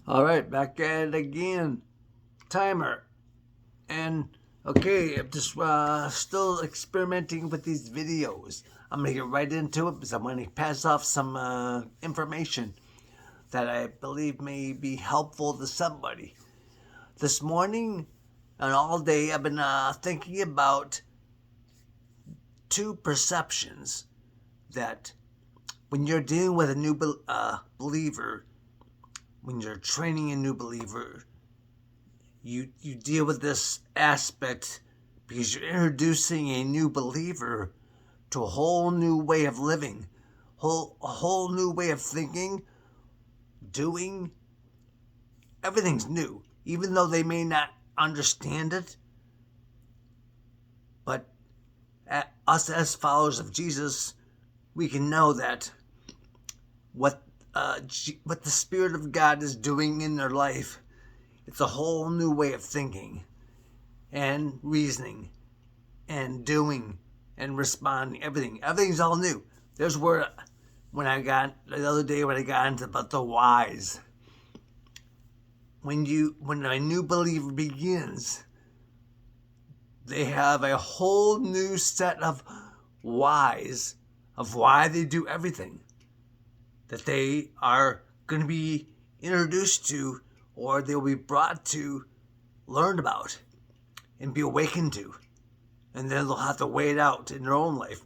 All right, back at it again. Timer. And okay, I'm just still experimenting with these videos. I'm gonna get right into it because I'm gonna pass off some information that I believe may be helpful to somebody. This morning and all day, I've been thinking about two perceptions that when you're dealing with a new believer, when you're training a new believer, you deal with this aspect because you're introducing a new believer to a whole new way of living, a whole new way of thinking, doing. Everything's new, even though they may not understand it. But us as followers of Jesus, we can know that what what the Spirit of God is doing in their life, it's a whole new way of thinking and reasoning and doing and responding. Everything's all new. There's where when I got the other day when I got into about the whys. When a new believer begins, they have a whole new set of whys of why they do everything that they are going to be introduced to or they'll be brought to learn about and be awakened to. And then they'll have to weigh it out in their own life.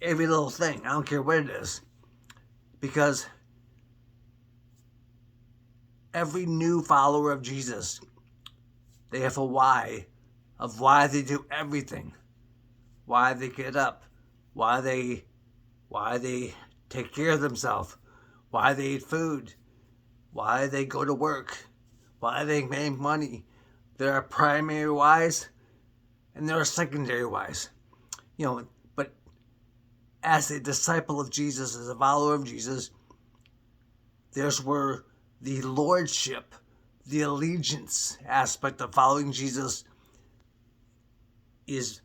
Every little thing, I don't care what it is. Because every new follower of Jesus, they have a why of why they do everything. Why they get up, why they take care of themselves, why they eat food, why they go to work, why they make money. There are primary whys and there are secondary whys. But as a disciple of Jesus, as a follower of Jesus, there's where the lordship, the allegiance aspect of following Jesus is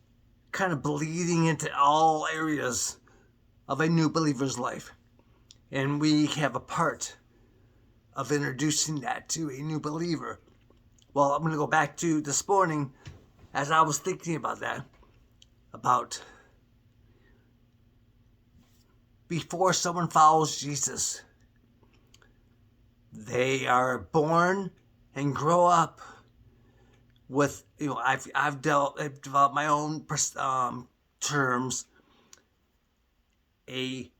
kind of bleeding into all areas of a new believer's life. And we have a part of introducing that to a new believer. Well, I'm going to go back to this morning as I was thinking about that, about before someone follows Jesus, they are born and grow up with, I've developed my own terms, a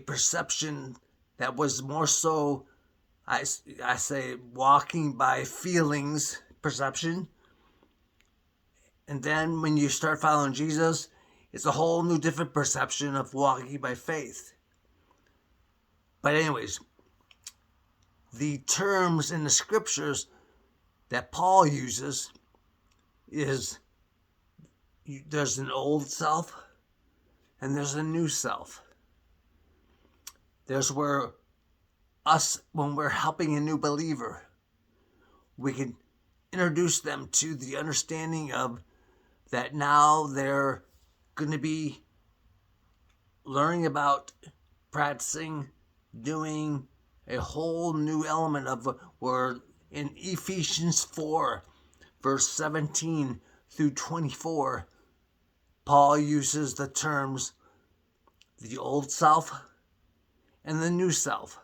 perception that was more so, I say, walking by feelings perception. And then when you start following Jesus, it's a whole new different perception of walking by faith. But anyways, the terms in the scriptures that Paul uses is there's an old self and there's a new self. There's where us, when we're helping a new believer, we can introduce them to the understanding of that now they're going to be learning about practicing, doing a whole new element of where in Ephesians 4, verse 17 through 24, Paul uses the terms the old self and the new self.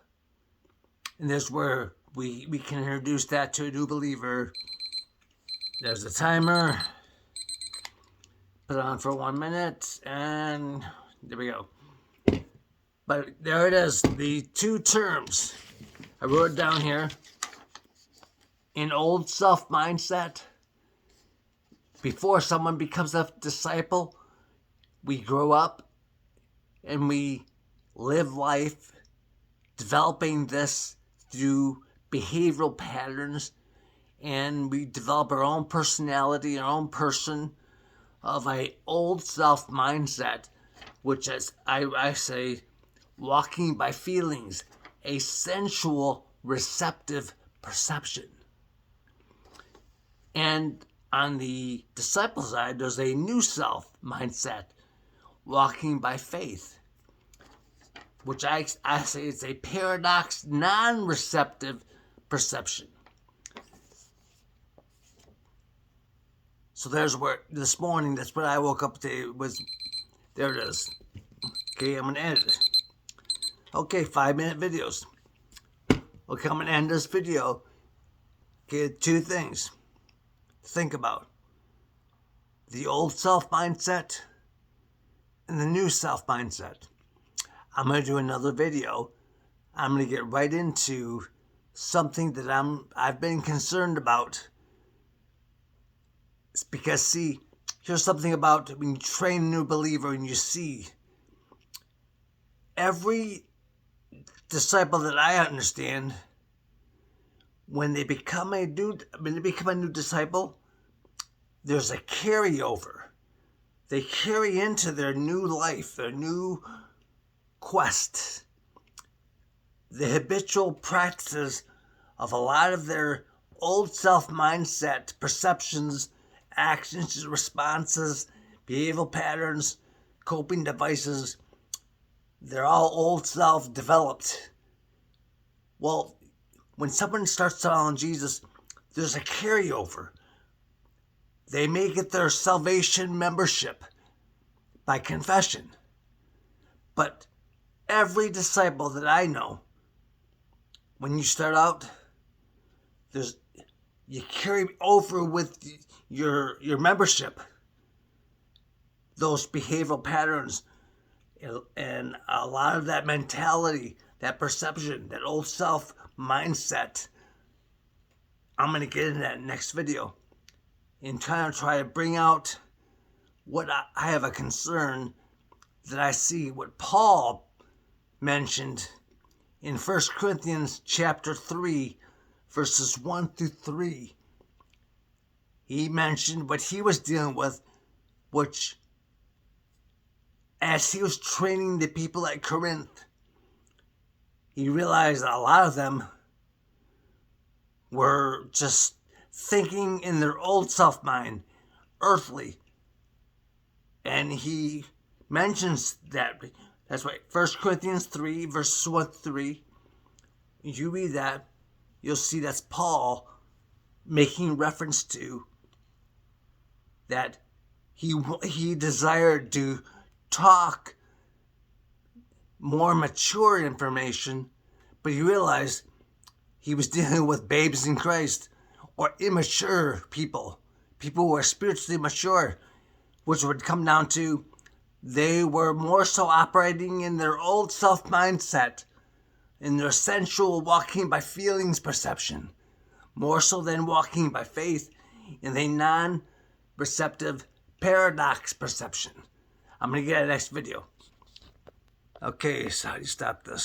And there's where we can introduce that to a new believer. There's the timer. Put it on for 1 minute, and there we go. But there it is, the two terms. I wrote it down here. In old self mindset, before someone becomes a disciple, we grow up and we live life developing this through behavioral patterns, and we develop our own personality, our own person of a old self mindset, which is, I say, walking by feelings, a sensual, receptive perception. And on the disciple side, there's a new self mindset, walking by faith, which I say it's a paradox, non-receptive perception. So there's where this morning, that's what I woke up to, was, there it is. Okay, I'm gonna edit it. Okay, 5-minute videos. Okay, I'm gonna end this video. Okay, 2 things to think about. The old self mindset and the new self mindset. I'm gonna do another video. I'm gonna get right into something that I've been concerned about. It's because, see, here's something about when you train a new believer and you see every disciple that I understand, when they become a new disciple, there's a carryover. They carry into their new life, their new quest, the habitual practices of a lot of their old self mindset, perceptions, actions, responses, behavioral patterns, coping devices. They're all old self developed. Well, when someone starts following Jesus, there's a carryover. They may get their salvation membership by confession. But every disciple that I know, when you start out, you carry over with your membership those behavioral patterns and a lot of that mentality, that perception, that old self mindset. I'm going to get into that next video and try to bring out what I have a concern that I see, what Paul mentioned in 1 Corinthians chapter 3, verses 1 through 3. He mentioned what he was dealing with, which, as he was training the people at Corinth, he realized that a lot of them were just thinking in their old self-mind, earthly. And he mentions that. That's right, 1 Corinthians 3, verses 1 through 3. If you read that, you'll see that's Paul making reference to that he desired to talk more mature information, but he realized he was dealing with babes in Christ, or immature people who are spiritually mature, which would come down to they were more so operating in their old self mindset, in their sensual walking by feelings perception, more so than walking by faith in the non-receptive paradox perception. I'm going to get to the next video. Okay, so how do you stop this?